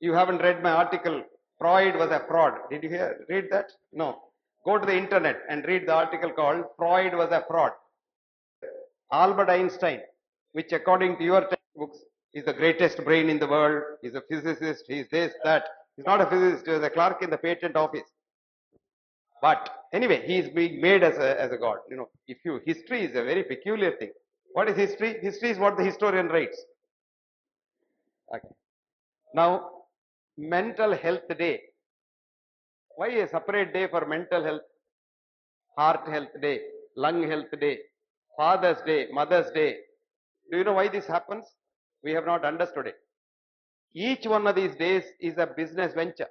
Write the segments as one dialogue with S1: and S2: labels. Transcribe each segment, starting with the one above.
S1: You haven't read my article, Freud was a fraud. Did you read that? No. Go to the internet and read the article called Freud was a fraud. Albert Einstein, which according to your textbooks is the greatest brain in the world, is a physicist, he's this, that. He's not a physicist, he's a clerk in the patent office. But anyway, he is being made as a god. You know, if you, history is a very peculiar thing. What is history? History is what the historian writes. Okay. Now, mental health day. Why a separate day for mental health? Heart health day, lung health day, Father's Day, Mother's Day. Do you know why this happens? We have not understood it. Each one of these days is a business venture.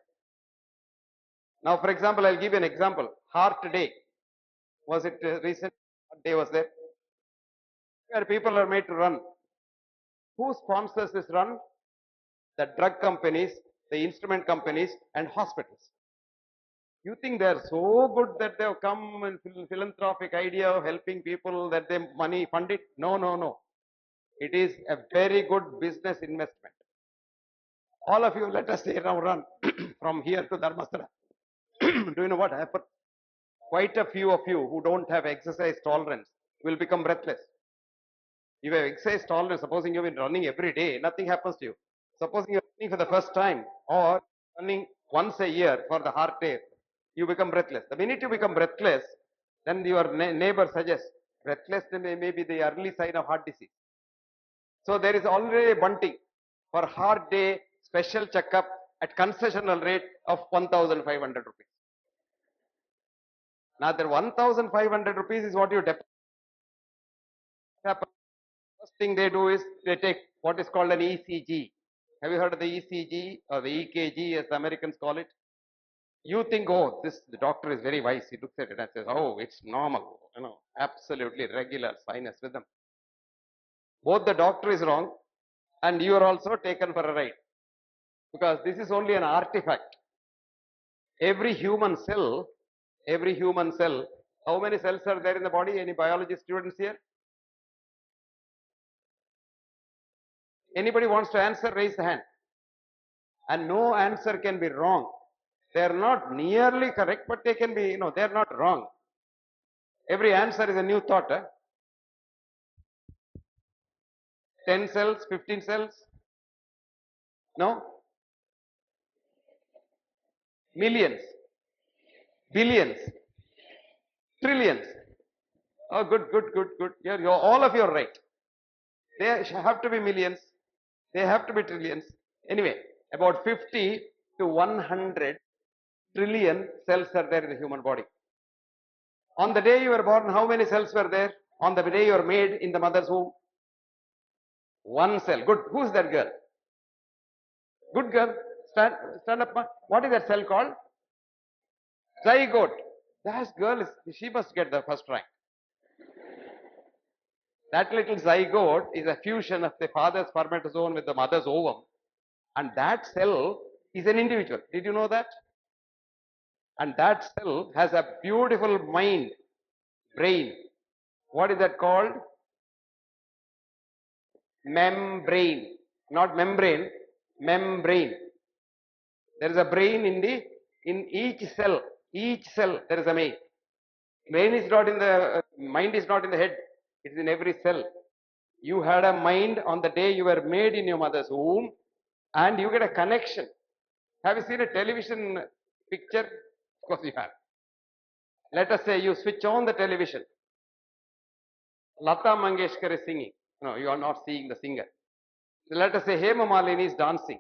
S1: Now, for example, I'll give you an example. Heart Day. Was it recent? What day was there? Where people are made to run. Who sponsors this run? The drug companies, the instrument companies, and hospitals. You think they are so good that they have come and philanthropic idea of helping people that they money fund it? No, no, no. It is a very good business investment. All of you, let us say now run from here to Dharmasthala. Do you know what happened? Quite a few of you who don't have exercise tolerance will become breathless. If you have exercise tolerance, supposing you've been running every day, nothing happens to you. Supposing you're running for the first time or running once a year for the heart day, you become breathless. The minute you become breathless, then your neighbor suggests breathless may be the early sign of heart disease. So there is already a bunting for heart day special checkup at concessional rate of 1,500 rupees. Now the 1,500 rupees is what you deposit. First thing they do is they take what is called an ECG. Have you heard of the ECG or the EKG as the Americans call it? You think, oh, the doctor is very wise. He looks at it and says, oh, it's normal, absolutely regular sinus rhythm. Both the doctor is wrong and you are also taken for a ride, because this is only an artifact. Every human cell, how many cells are there in the body? Any biology students here? Anybody wants to answer, raise the hand. And no answer can be wrong. They are not nearly correct, but they can be, they are not wrong. Every answer is a new thought. 10 cells, 15 cells? No? Millions, billions, trillions. Oh, good. All of you are right. They have to be millions. They have to be trillions. Anyway, about 50 to 100 trillion cells are there in the human body. On the day you were born, how many cells were there? On the day you were made in the mother's womb? One cell. Good. Who's that girl? Good girl. Stand up. What is that cell called? Zygote. That girl she must get the first rank. That little zygote is a fusion of the father's spermatozoon with the mother's ovum. And that cell is an individual. Did you know that? And that cell has a beautiful mind, brain. What is that called? Membrane. Not membrane, membrane. There is a brain in each cell. Each cell there is a brain. Brain is not in the mind is not in the head. It is in every cell. You had a mind on the day you were made in your mother's womb, and you get a connection. Have you seen a television picture? Of course you have. Let us say you switch on the television. Lata Mangeshkar is singing. No, you are not seeing the singer. So let us say Hema Malini is dancing.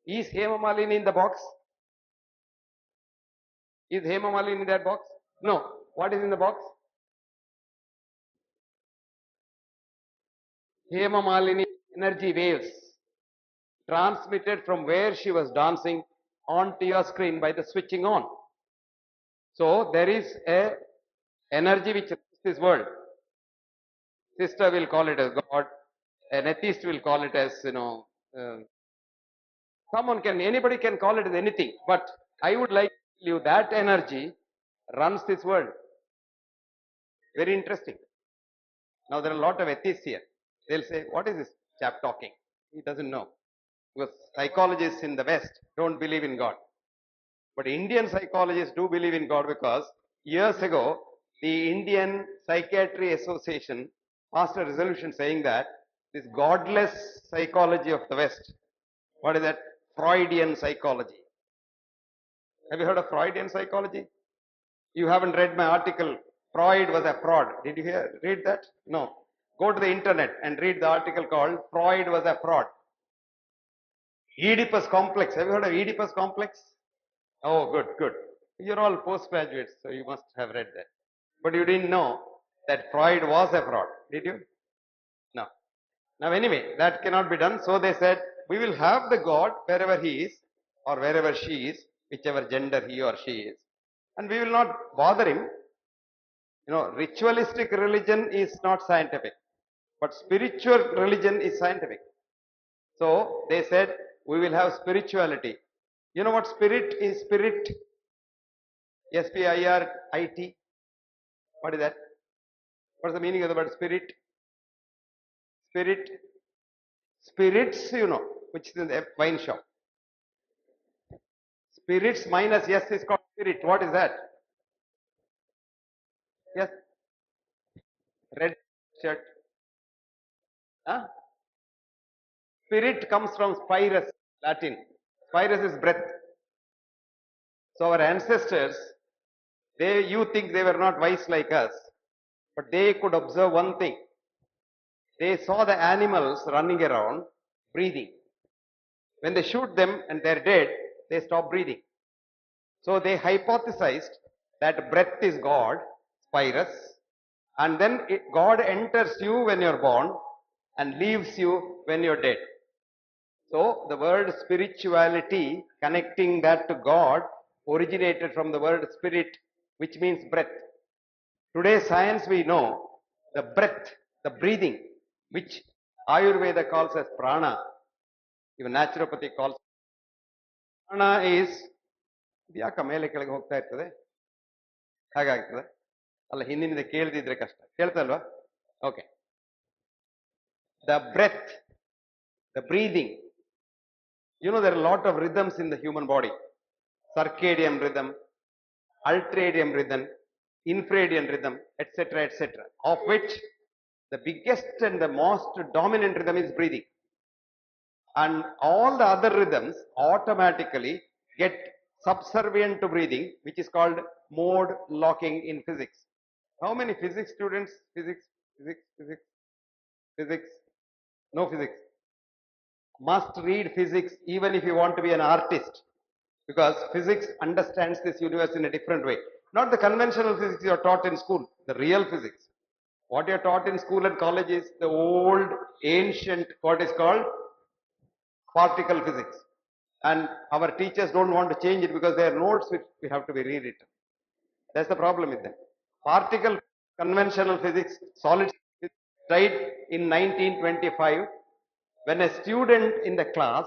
S1: Is Hema Malini in the box? Is Hema Malini in that box? No. What is in the box? Hema Malini energy waves transmitted from where she was dancing onto your screen by the switching on. So there is a energy which runs this world. Sister will call it as God. An atheist will call it as, anybody can call it as anything. But I would like to tell you that energy runs this world. Very interesting. Now there are a lot of atheists here. They'll say, what is this chap talking? He doesn't know. Because psychologists in the West don't believe in God. But Indian psychologists do believe in God because years ago, the Indian Psychiatry Association passed a resolution saying that this godless psychology of the West, what is that? Freudian psychology. Have you heard of Freudian psychology? You haven't read my article, Freud was a fraud. Did you read that? No. Go to the internet and read the article called Freud was a fraud. Oedipus complex. Have you heard of Oedipus complex? Oh, good, good. You're all postgraduates, so you must have read that. But you didn't know that Freud was a fraud, did you? No. Now, anyway, that cannot be done. So they said, we will have the God wherever he is or wherever she is, whichever gender he or she is. And we will not bother him. You know, ritualistic religion is not scientific, but spiritual religion is scientific. So they said, we will have spirituality. You know what spirit is? Spirit? S-P-I-R-I-T. What is that? What's the meaning of the word spirit? Spirit. Spirits, you know, which is in the wine shop. Spirits minus S is called spirit. What is that? Yes. Red shirt. Huh? Spirit comes from spirus, Latin. Spirus is breath. So our ancestors, you think they were not wise like us, but they could observe one thing. They saw the animals running around, breathing. When they shoot them and they're dead, they stop breathing. So they hypothesized that breath is God, spirus, and then God enters you when you're born and leaves you when you're dead. So the word spirituality, connecting that to God, originated from the word spirit, which means breath. Today, science, we know the breath, the breathing, which Ayurveda calls as prana, even naturopathy calls prana is ಯಾಕ ಮೇಲೆ ಕೆಳಗೆ ಹೋಗ್ತಾ ಇರ್ತದೆ ಹಾಗಾಗ್ತದೆ ಅಲ್ಲ ಹಿಂದಿನಿಂದ ಕೇಳದಿದ್ರೆ ಕಷ್ಟ ಕೇಳ್ತಲ್ವಾ okay the breath, the breathing. You know, there are a lot of rhythms in the human body. Circadian rhythm, ultradian rhythm, infradian rhythm, etc., etc., of which the biggest and the most dominant rhythm is breathing. And all the other rhythms automatically get subservient to breathing, which is called mode locking in physics. How many physics students? Physics? No physics. Must read physics even if you want to be an artist, because physics understands this universe in a different way. Not the conventional physics you are taught in school, the real physics. What you are taught in school and college is the old, ancient, what is called particle physics. And our teachers don't want to change it because their notes which we have to be rewritten. That's the problem with them. Particle conventional physics, solid physics tried in 1925 when a student in the class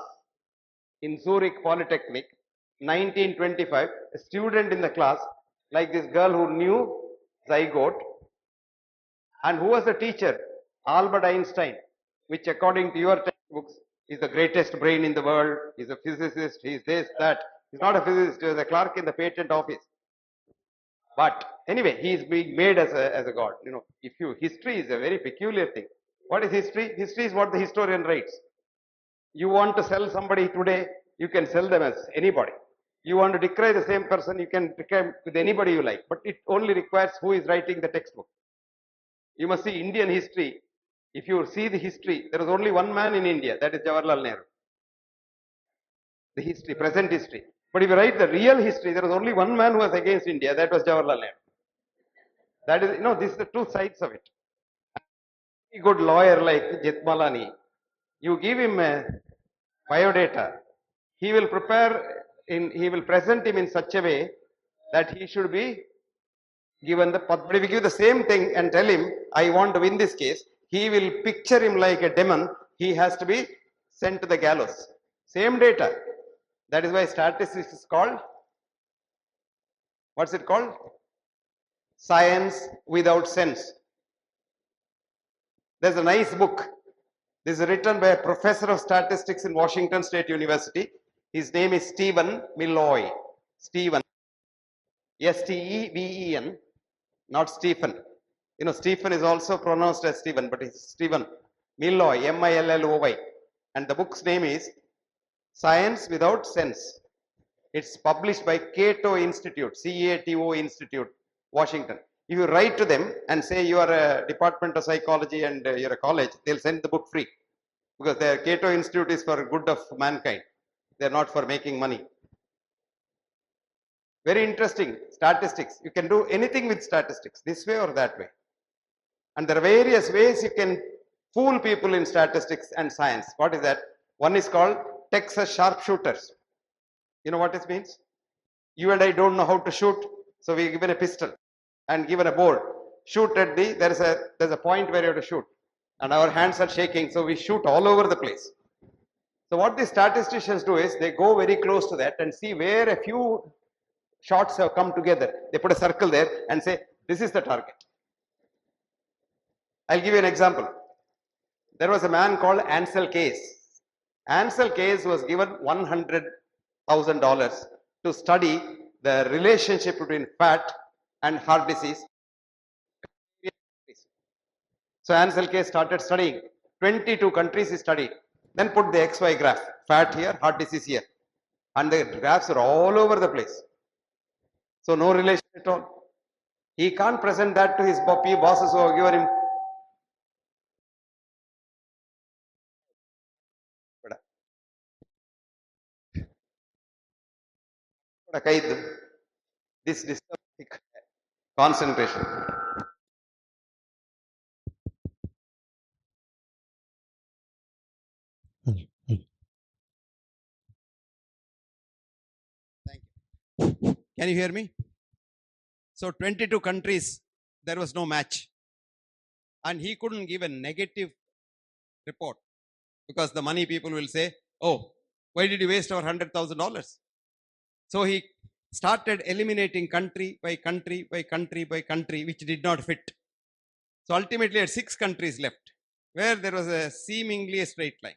S1: in Zurich Polytechnic, 1925, a student in the class, like this girl who knew zygote, and who was the teacher? Albert Einstein, which according to your textbooks is the greatest brain in the world, he's a physicist, he's this, that. He's not a physicist, he's a clerk in the patent office. But anyway, he is being made as a god. You know, history is a very peculiar thing. What is history? History is what the historian writes. You want to sell somebody today, you can sell them as anybody. You want to decry the same person, you can decry with anybody you like. But it only requires who is writing the textbook. You must see Indian history. If you see the history, there is only one man in India, that is Jawaharlal Nehru. The history, present history. But if you write the real history, there was only one man who was against India, that was Jawaharlal Nehru. That is, this is the two sides of it. A good lawyer like Jethmalani, you give him a biodata, he will he will present him in such a way that he should be given the, but if you give the same thing and tell him, I want to win this case, he will picture him like a demon, he has to be sent to the gallows. Same data. That is why statistics is called, what's it called? Science without sense. There's a nice book This is written by a professor of statistics in Washington State University. His name is Stephen Milloy. Stephen, Steven, not Stephen. You know, Stephen is also pronounced as Stephen, but it's Stephen Milloy, Milloy. And the book's name is Science Without Sense. It's published by Cato Institute, Cato Institute, Washington. If you write to them and say you are a department of psychology and you're a college, they'll send the book free because the Cato Institute is for good of mankind. They're not for making money. Very interesting statistics. You can do anything with statistics, this way or that way. And there are various ways you can fool people in statistics and science. What is that? One is called Texas sharpshooters. You know what it means? You and I don't know how to shoot, so we given a pistol and given a board. Shoot at there's a point where you have to shoot. And our hands are shaking, so we shoot all over the place. So what the statisticians do is they go very close to that and see where a few shots have come together. They put a circle there and say, this is the target. I'll give you an example. There was a man called Ansel Keys. Ansel Keys was given $100,000 to study the relationship between fat and heart disease. So Ansel Keys started studying. 22 countries he studied. Then put the XY graph. Fat here, heart disease here. And the graphs are all over the place. So no relation at all. He can't present that to his bosses who have given him. This disturbs concentration. Thank you. Can you hear me? So 22 countries, there was no match. And he couldn't give a negative report because the money people will say, oh, why did you waste our $100,000? So he started eliminating country by country by country by country, which did not fit. So ultimately, had 6 countries left, where there was a seemingly a straight line.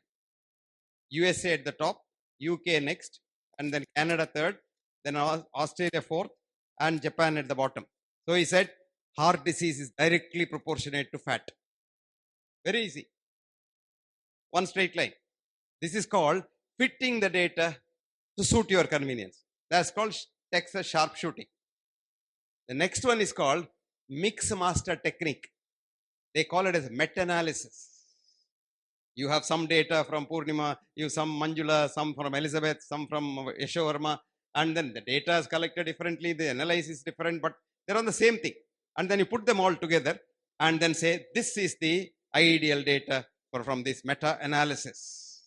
S1: USA at the top, UK next, and then Canada third, then Australia fourth, and Japan at the bottom. So he said, heart disease is directly proportionate to fat. Very easy. One straight line. This is called fitting the data to suit your convenience. That's called Texas sharpshooting. The next one is called mix master technique. They call it as meta-analysis. You have some data from Purnima, you have some Manjula, some from Elizabeth, some from Yashovarma, and then the data is collected differently, the analysis is different, but they're on the same thing. And then you put them all together and then say, this is the ideal data from this meta-analysis.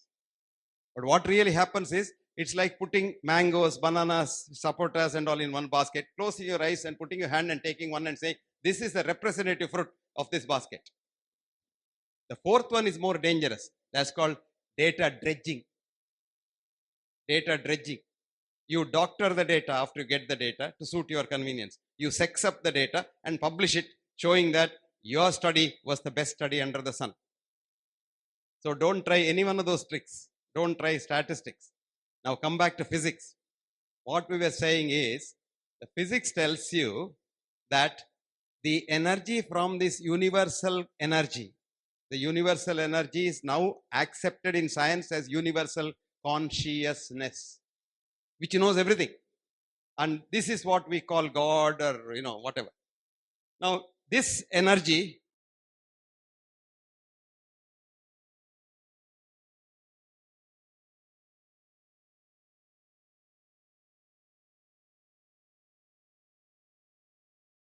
S1: But what really happens is, it's like putting mangoes, bananas, sapotas and all in one basket, closing your eyes and putting your hand and taking one and saying, this is the representative fruit of this basket. The fourth one is more dangerous. That's called data dredging. Data dredging. You doctor the data after you get the data to suit your convenience. You sex up the data and publish it, showing that your study was the best study under the sun. So don't try any one of those tricks. Don't try statistics. Now come back to physics. What we were saying is, the physics tells you that the energy from this universal energy, the universal energy is now accepted in science as universal consciousness, which knows everything. And this is what we call God or, whatever. Now, this energy